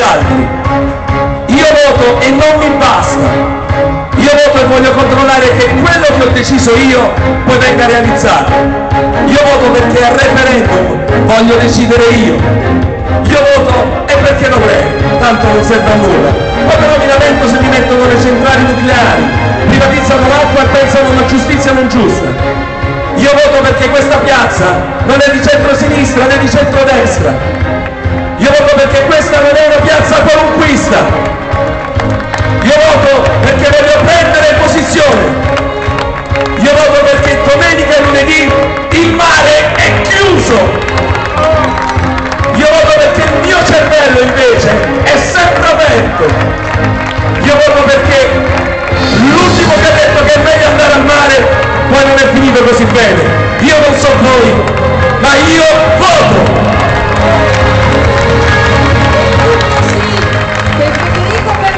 gli altri. Io voto e non mi basta. Io voto e voglio controllare che quello che ho deciso io poi venga realizzato. Io voto perché al referendum voglio decidere io. Io voto e perché lo prego, tanto non serve a nulla. Poi però mi lamento se mi mettono le centrali nucleari, privatizzano l'acqua e pensano a una giustizia non giusta. Io voto perché questa piazza non è di centro-sinistra né di centro-destra. Io voto perché